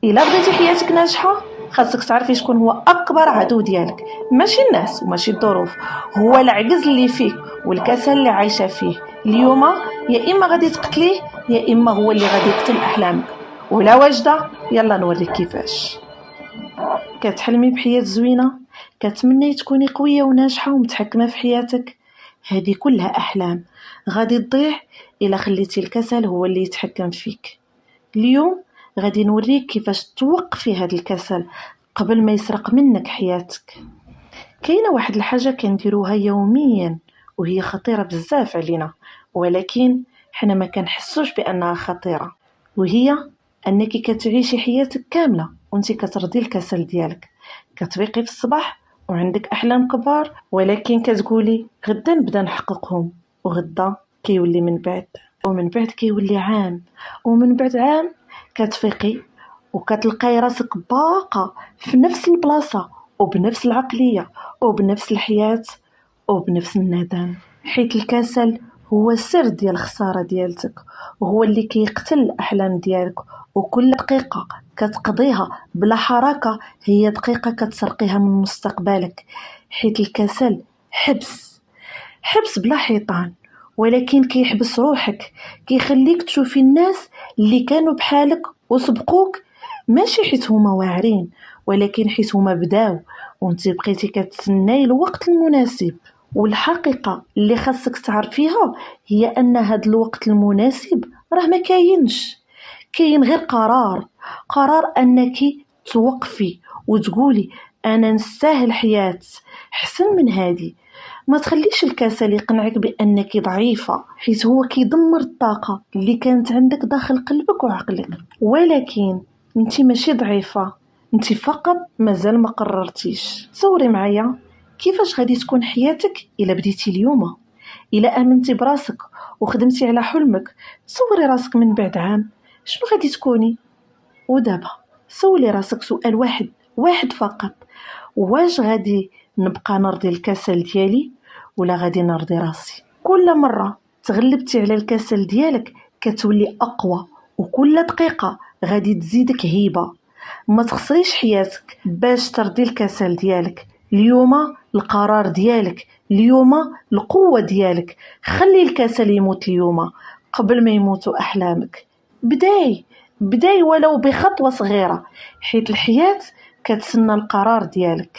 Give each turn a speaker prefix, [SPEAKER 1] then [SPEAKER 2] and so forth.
[SPEAKER 1] الا بغيتي حياتك ناجحه خاصك تعرفي شكون هو اكبر عدو ديالك. ماشي الناس وماشي الظروف، هو العجز اللي فيك والكسل اللي عايشه فيه اليوم. يا اما غادي تقتليه يا اما هو اللي غادي يقتل احلامك. ولا واجده يلا نوريك كيفاش. كتحلمي بحياه زوينه، كتمني تكوني قويه وناجحه ومتحكمه في حياتك. هذه كلها احلام غادي تضيع الا خليتي الكسل هو اللي يتحكم فيك. اليوم غادي نوريك كيفاش توقفي هذا الكسل قبل ما يسرق منك حياتك. كاينه واحد الحاجه كنديروها يوميا وهي خطيره بزاف علينا، ولكن حنا ما كنحسوش بانها خطيره، وهي انك كتعيشي حياتك كامله وانت كترضي الكسل ديالك. كتفيقي في الصباح وعندك احلام كبار، ولكن كتقولي غدا نبدا نحققهم، وغدا كيولي من بعد، ومن بعد كيولي عام، ومن بعد عام كتفيقي وكتلقاي راسك باقة في نفس البلاصة وبنفس العقلية وبنفس الحياة وبنفس الندم. حيت الكسل هو السر ديال الخسارة ديالتك، وهو اللي كيقتل الأحلام ديالك. وكل دقيقة كتقضيها بلا حركة هي دقيقة كتسرقيها من مستقبلك. حيت الكسل حبس بلا حيطان، ولكن كيحبس روحك، كيخليك تشوفي الناس اللي كانوا بحالك وسبقوك، ماشي حيت هما واعرين ولكن حيت هما بداو وانت بقيتي كتسناي الوقت المناسب. والحقيقة اللي خاصك تعرفيها هي ان هاد الوقت المناسب راه ما كاينش، كاين غير قرار انك توقفي وتقولي انا نستاهل حياة حسن من هادي. ما تخليش الكسل يقنعك بانك ضعيفة، حيت هو كيدمر الطاقة اللي كانت عندك داخل قلبك وعقلك. ولكن انت ماشي ضعيفة، انت فقط مازال ما قررتيش. تصوري معايا كيفاش غادي تكون حياتك الا بديتي اليوم، الا امنتي براسك وخدمتي على حلمك. تصوري راسك من بعد عام شنو غادي تكوني؟ ودابا سولي راسك سؤال واحد فقط: واش غادي نبقى نرضي الكسل ديالي ولا غادي نرضي راسي؟ كل مرة تغلبتي على الكسل ديالك كتولي أقوى، وكل دقيقة غادي تزيدك هيبة. ما تخسريش حياتك باش ترضي الكسل ديالك. اليوم القرار ديالك، اليوم القوة ديالك. خلي الكسل يموت اليوم قبل ما يموتوا أحلامك. بداي ولو بخطوة صغيرة، حيت الحياة كتسنى القرار ديالك.